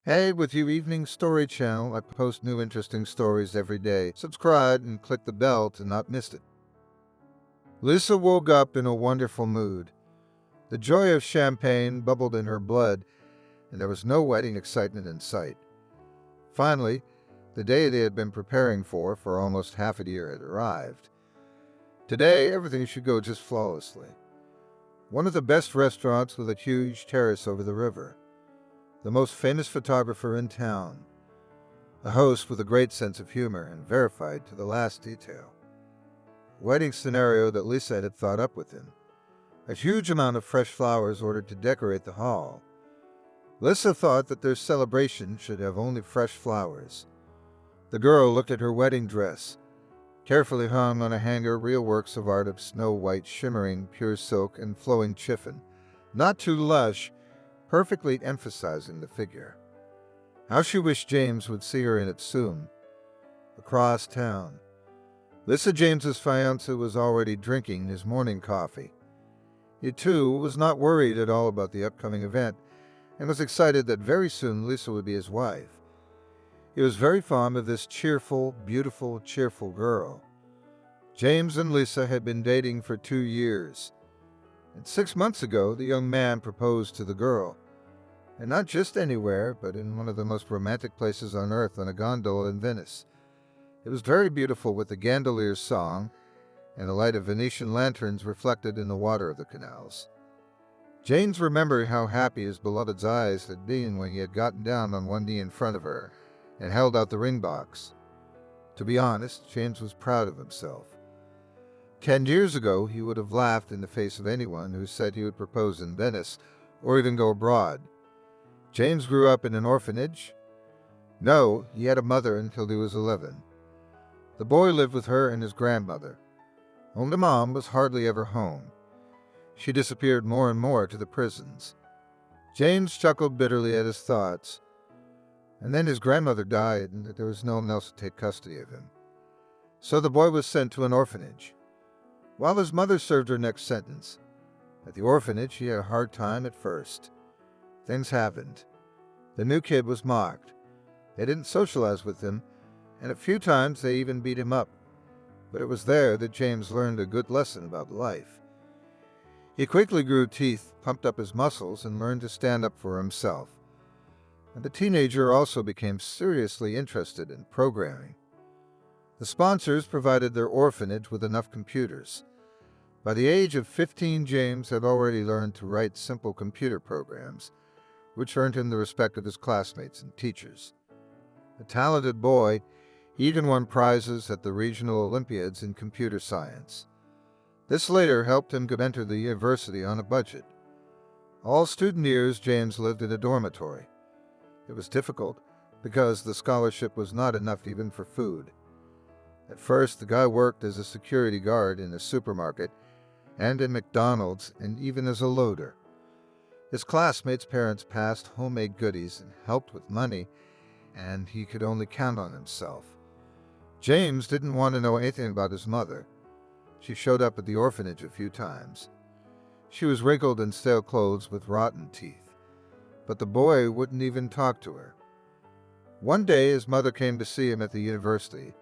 Hey, with your evening story channel, I post new interesting stories every day. Subscribe and click the bell to not miss it. Lisa woke up in a wonderful mood. The joy of champagne bubbled in her blood, and there was no wedding excitement in sight. Finally, the day they had been preparing for almost half a year had arrived. Today, everything should go just flawlessly. One of the best restaurants with a huge terrace over the river. The most famous photographer in town. A host with a great sense of humor and verified to the last detail. Wedding scenario that Lisa had thought up with him. A huge amount of fresh flowers ordered to decorate the hall. Lisa thought that their celebration should have only fresh flowers. The girl looked at her wedding dress, carefully hung on a hanger, real works of art of snow-white, shimmering, pure silk and flowing chiffon. Not too lush, perfectly emphasizing the figure. How she wished James would see her in it soon. Across town. Lisa James's fiancé was already drinking his morning coffee. He, too, was not worried at all about the upcoming event and was excited that very soon Lisa would be his wife. He was very fond of this cheerful, beautiful, cheerful girl. James and Lisa had been dating for 2 years. And 6 months ago, the young man proposed to the girl. And not just anywhere, but in one of the most romantic places on earth on a gondola in Venice. It was very beautiful with the gondolier's song and the light of Venetian lanterns reflected in the water of the canals. James remembered how happy his beloved's eyes had been when he had gotten down on one knee in front of her and held out the ring box. To be honest, James was proud of himself. 10 years ago, he would have laughed in the face of anyone who said he would propose in Venice or even go abroad. James grew up in an orphanage? No, he had a mother until he was 11. The boy lived with her and his grandmother. Only Mom was hardly ever home. She disappeared more and more to the prisons. James chuckled bitterly at his thoughts. And then his grandmother died and there was no one else to take custody of him. So the boy was sent to an orphanage. While his mother served her next sentence. At the orphanage, he had a hard time at first. Things happened. The new kid was mocked. They didn't socialize with him, and a few times they even beat him up. But it was there that James learned a good lesson about life. He quickly grew teeth, pumped up his muscles, and learned to stand up for himself. And the teenager also became seriously interested in programming. The sponsors provided their orphanage with enough computers. By the age of 15, James had already learned to write simple computer programs, which earned him the respect of his classmates and teachers. A talented boy, he even won prizes at the regional Olympiads in computer science. This later helped him to enter the university on a budget. All student years, James lived in a dormitory. It was difficult because the scholarship was not enough even for food. At first, the guy worked as a security guard in a supermarket and in McDonald's and even as a loader. His classmates' parents passed homemade goodies and helped with money, and he could only count on himself. James didn't want to know anything about his mother. She showed up at the orphanage a few times. She was wrinkled in stale clothes with rotten teeth, but the boy wouldn't even talk to her. One day his mother came to see him at the university.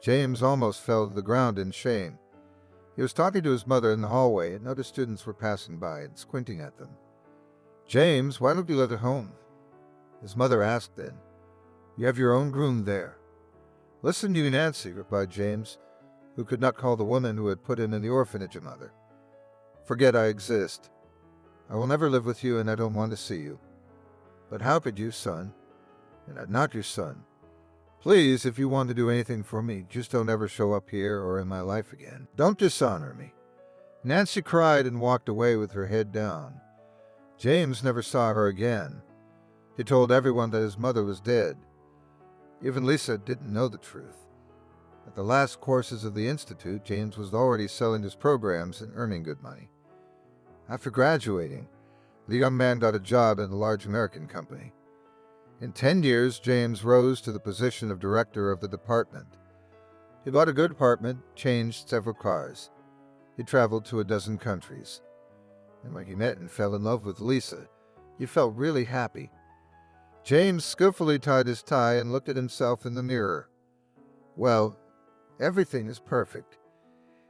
James almost fell to the ground in shame. He was talking to his mother in the hallway and other students were passing by and squinting at them. "James, why don't you live at home?" His mother asked then. "You have your own room there." "Listen to you, Nancy," replied James, who could not call the woman who had put him in the orphanage a mother. "Forget I exist. I will never live with you and I don't want to see you." "But how could you, son?" "And I'm not your son. Please, if you want to do anything for me, just don't ever show up here or in my life again. Don't dishonor me." Nancy cried and walked away with her head down. James never saw her again. He told everyone that his mother was dead. Even Lisa didn't know the truth. At the last courses of the institute, James was already selling his programs and earning good money. After graduating, the young man got a job in a large American company. In 10 years, James rose to the position of director of the department. He bought a good apartment, changed several cars. He traveled to a dozen countries. And when he met and fell in love with Lisa, he felt really happy. James skillfully tied his tie and looked at himself in the mirror. Well, everything is perfect.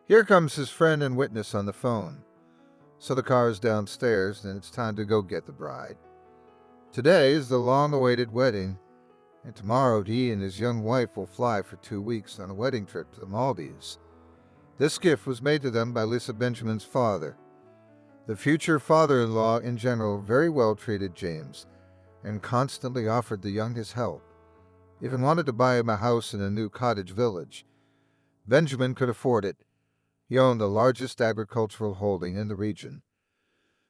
Here comes his friend and witness on the phone. So the car is downstairs, and it's time to go get the bride. Today is the long-awaited wedding, and tomorrow he and his young wife will fly for 2 weeks on a wedding trip to the Maldives. This gift was made to them by Lisa Benjamin's father. The future father-in-law in general very well treated James and constantly offered the young his help. Even wanted to buy him a house in a new cottage village. Benjamin could afford it. He owned the largest agricultural holding in the region.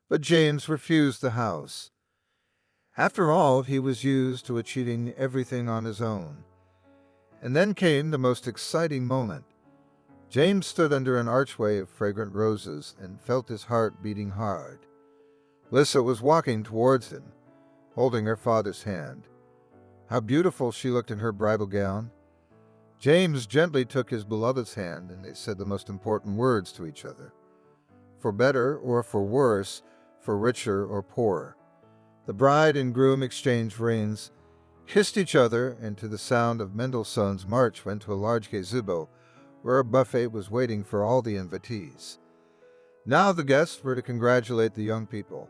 But James refused the house. After all, he was used to achieving everything on his own. And then came the most exciting moment. James stood under an archway of fragrant roses and felt his heart beating hard. Lisa was walking towards him, holding her father's hand. How beautiful she looked in her bridal gown. James gently took his beloved's hand, and they said the most important words to each other. For better or for worse, for richer or poorer. The bride and groom exchanged rings, kissed each other, and to the sound of Mendelssohn's March went to a large gazebo, where a buffet was waiting for all the invitees. Now the guests were to congratulate the young people,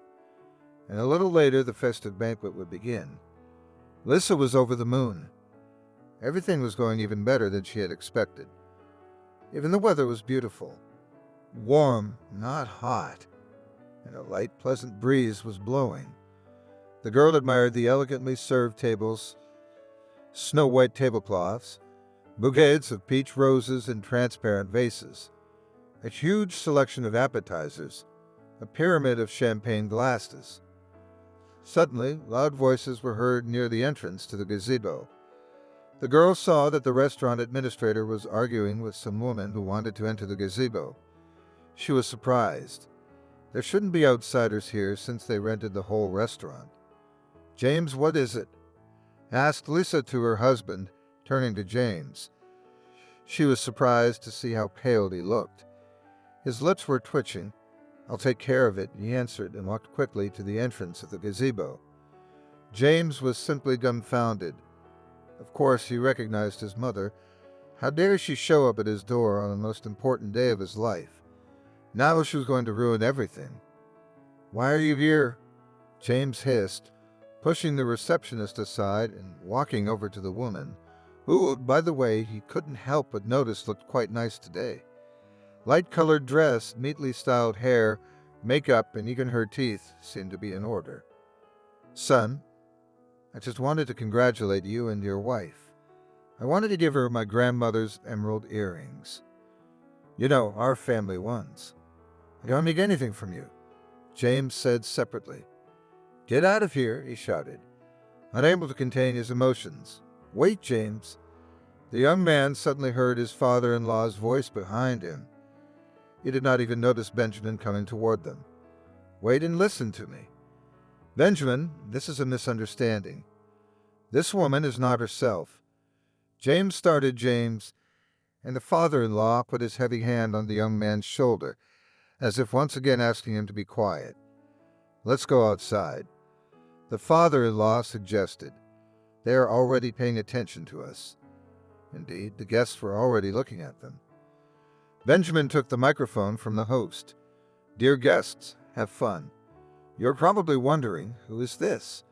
and a little later the festive banquet would begin. Lisa was over the moon. Everything was going even better than she had expected. Even the weather was beautiful. Warm, not hot, and a light, pleasant breeze was blowing. The girl admired the elegantly served tables, snow-white tablecloths, bouquets of peach roses in transparent vases, a huge selection of appetizers, a pyramid of champagne glasses. Suddenly, loud voices were heard near the entrance to the gazebo. The girl saw that the restaurant administrator was arguing with some woman who wanted to enter the gazebo. She was surprised. There shouldn't be outsiders here since they rented the whole restaurant. "James, what is it?" asked Lisa to her husband, turning to James. She was surprised to see how pale he looked. His lips were twitching. "I'll take care of it," he answered and walked quickly to the entrance of the gazebo. James was simply dumbfounded. Of course, he recognized his mother. How dare she show up at his door on the most important day of his life? Now she was going to ruin everything. "Why are you here?" James hissed, pushing the receptionist aside and walking over to the woman, who, by the way, he couldn't help but notice looked quite nice today. Light-colored dress, neatly styled hair, makeup, and even her teeth seemed to be in order. "Son, I just wanted to congratulate you and your wife. I wanted to give her my grandmother's emerald earrings. You know, our family ones. I don't need anything from you," James said separately. "Get out of here," he shouted, unable to contain his emotions. "Wait, James." The young man suddenly heard his father-in-law's voice behind him. He did not even notice Benjamin coming toward them. "Wait and listen to me. Benjamin, this is a misunderstanding. This woman is not herself." James started James, and the father-in-law put his heavy hand on the young man's shoulder, as if once again asking him to be quiet. "Let's go outside," the father-in-law suggested. "They are already paying attention to us." Indeed, the guests were already looking at them. Benjamin took the microphone from the host. "Dear guests, have fun. You're probably wondering, who is this?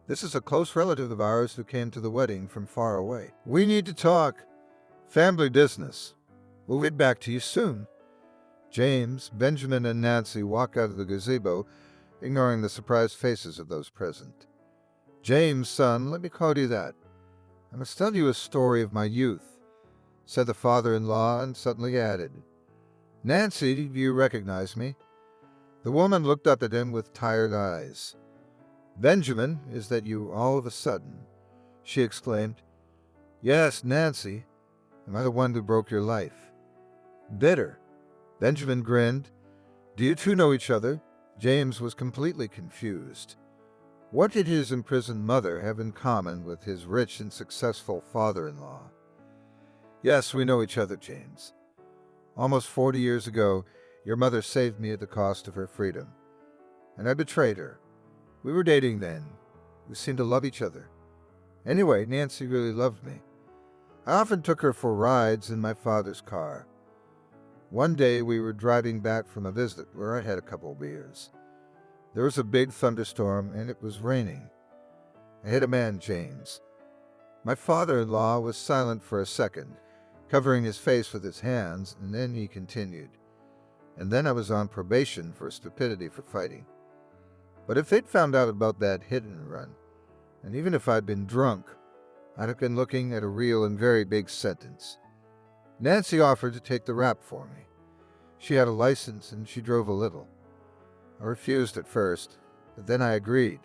This is a close relative of ours who came to the wedding from far away. We need to talk. Family business. We'll get back to you soon." James, Benjamin, and Nancy walked out of the gazebo, ignoring the surprised faces of those present. "James, son, let me call you that. I must tell you a story of my youth," said the father-in-law, and suddenly added, "Nancy, do you recognize me?" The woman looked up at him with tired eyes. "Benjamin, is that you all of a sudden?" she exclaimed. "Yes, Nancy. Am I the one who broke your life?" "Bitter." Benjamin grinned. "Do you two know each other?" James was completely confused. What did his imprisoned mother have in common with his rich and successful father-in-law? "Yes, we know each other, James. Almost 40 years ago, your mother saved me at the cost of her freedom. And I betrayed her. We were dating then. We seemed to love each other. Anyway, Nancy really loved me. I often took her for rides in my father's car. One day we were driving back from a visit where I had a couple of beers. There was a big thunderstorm and it was raining. I hit a man, James. My father-in-law was silent for a second, covering his face with his hands, and then he continued. And then I was on probation for stupidity for fighting. But if they'd found out about that hit and run, and even if I'd been drunk, I'd have been looking at a real and very big sentence. Nancy offered to take the rap for me. She had a license and she drove a little. I refused at first, but then I agreed.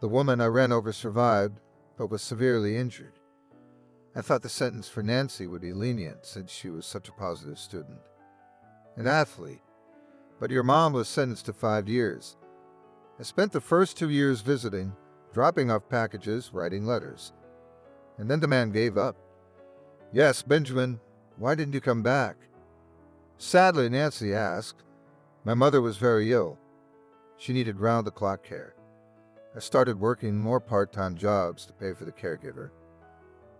The woman I ran over survived, but was severely injured. I thought the sentence for Nancy would be lenient since she was such a positive student. An athlete. But your mom was sentenced to 5 years. I spent the first 2 years visiting, dropping off packages, writing letters. And then the man gave up. Yes, Benjamin, why didn't you come back? Sadly, Nancy asked. My mother was very ill. She needed round-the-clock care. I started working more part-time jobs to pay for the caregiver.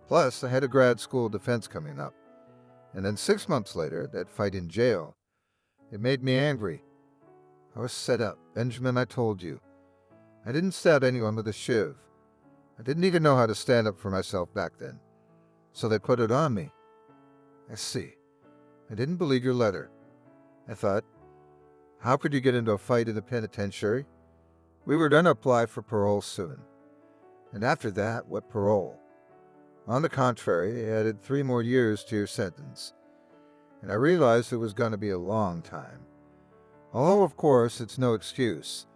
Plus, I had a grad school defense coming up. And then 6 months later, that fight in jail. It made me angry. I was set up. Benjamin, I told you. I didn't stab anyone with a shiv. I didn't even know how to stand up for myself back then. So they put it on me. I see. I didn't believe your letter. I thought, how could you get into a fight in the penitentiary? We were going to apply for parole soon. And after that, what parole? On the contrary, it added 3 more years to your sentence. And I realized it was going to be a long time. Although, of course, it's no excuse.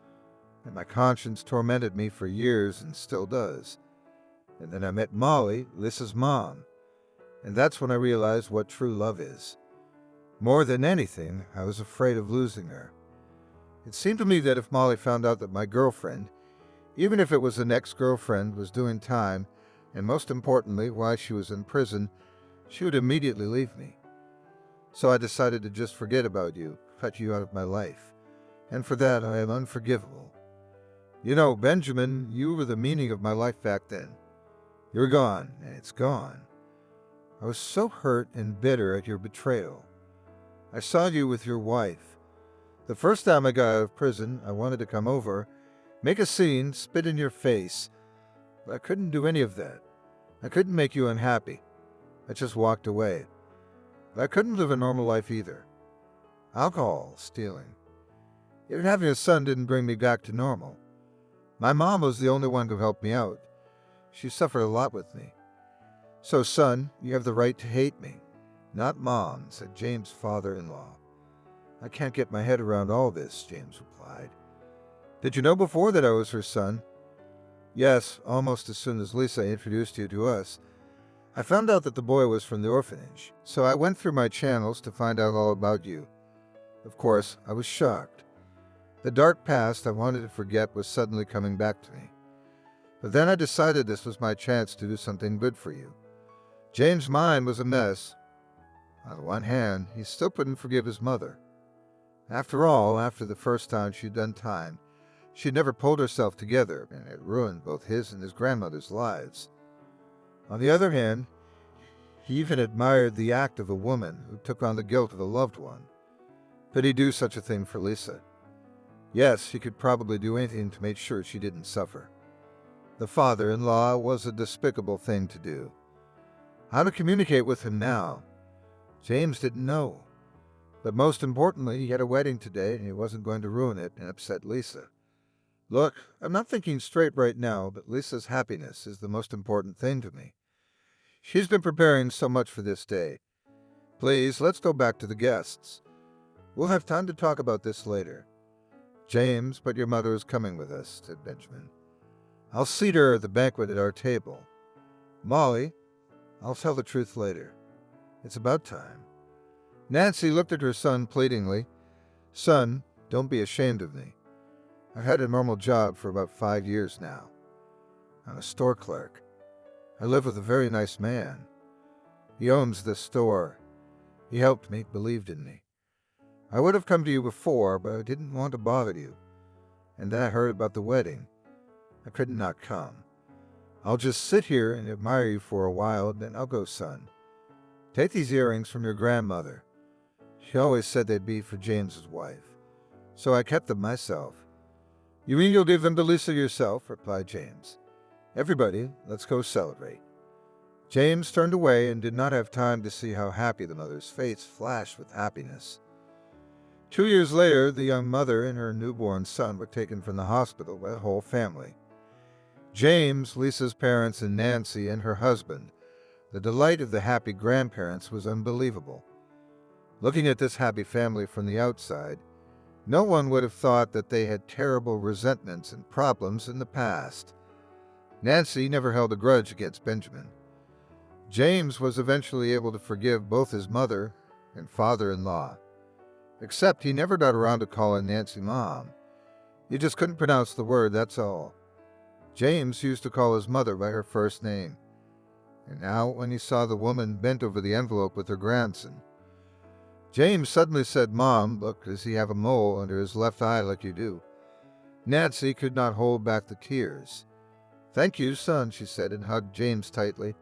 And my conscience tormented me for years and still does. And then I met Molly, Lissa's mom. And that's when I realized what true love is. More than anything, I was afraid of losing her. It seemed to me that if Molly found out that my girlfriend, even if it was an ex-girlfriend, was doing time, and most importantly, why she was in prison, she would immediately leave me. So I decided to just forget about you, cut you out of my life. And for that, I am unforgivable. You know, Benjamin, you were the meaning of my life back then. You're gone, and it's gone. I was so hurt and bitter at your betrayal. I saw you with your wife. The first time I got out of prison, I wanted to come over, make a scene, spit in your face. But I couldn't do any of that. I couldn't make you unhappy. I just walked away. But I couldn't live a normal life either. Alcohol, stealing. Even having a son didn't bring me back to normal. My mom was the only one who helped me out. She suffered a lot with me. So, son, you have the right to hate me. Not Mom, said James' father-in-law. I can't get my head around all this, James replied. Did you know before that I was her son? Yes, almost as soon as Lisa introduced you to us. I found out that the boy was from the orphanage, so I went through my channels to find out all about you. Of course, I was shocked. The dark past I wanted to forget was suddenly coming back to me. But then I decided this was my chance to do something good for you. James' mind was a mess. On the one hand, he still couldn't forgive his mother. After all, after the first time she'd done time, she'd never pulled herself together, and it ruined both his and his grandmother's lives. On the other hand, he even admired the act of a woman who took on the guilt of a loved one. Could he do such a thing for Lisa? Yes, he could probably do anything to make sure she didn't suffer. The father-in-law was a despicable thing to do. How to communicate with him now? James didn't know. But most importantly, he had a wedding today and he wasn't going to ruin it and upset Lisa. Look, I'm not thinking straight right now, but Lisa's happiness is the most important thing to me. She's been preparing so much for this day. Please, let's go back to the guests. We'll have time to talk about this later. James, but your mother is coming with us, said Benjamin. I'll seat her at the banquet at our table. Molly, I'll tell the truth later. It's about time. Nancy looked at her son pleadingly. Son, don't be ashamed of me. I've had a normal job for about 5 years now. I'm a store clerk. I live with a very nice man. He owns this store. He helped me, believed in me. I would have come to you before, but I didn't want to bother you. And then I heard about the wedding. I could not come. I'll just sit here and admire you for a while, then I'll go, son. Take these earrings from your grandmother. She always said they'd be for James's wife, so I kept them myself. You mean you'll give them to Lisa yourself? Replied James. Everybody, let's go celebrate. James turned away and did not have time to see how happy the mother's face flashed with happiness. 2 years later, the young mother and her newborn son were taken from the hospital by the whole family. James, Lisa's parents, and Nancy and her husband. The delight of the happy grandparents was unbelievable. Looking at this happy family from the outside, no one would have thought that they had terrible resentments and problems in the past. Nancy never held a grudge against Benjamin. James was eventually able to forgive both his mother and father-in-law. Except he never got around to calling Nancy Mom. He just couldn't pronounce the word, that's all. James used to call his mother by her first name. And now, when he saw the woman bent over the envelope with her grandson, James suddenly said, Mom, look, does he have a mole under his left eye like you do? Nancy could not hold back the tears. Thank you, son, she said, and hugged James tightly.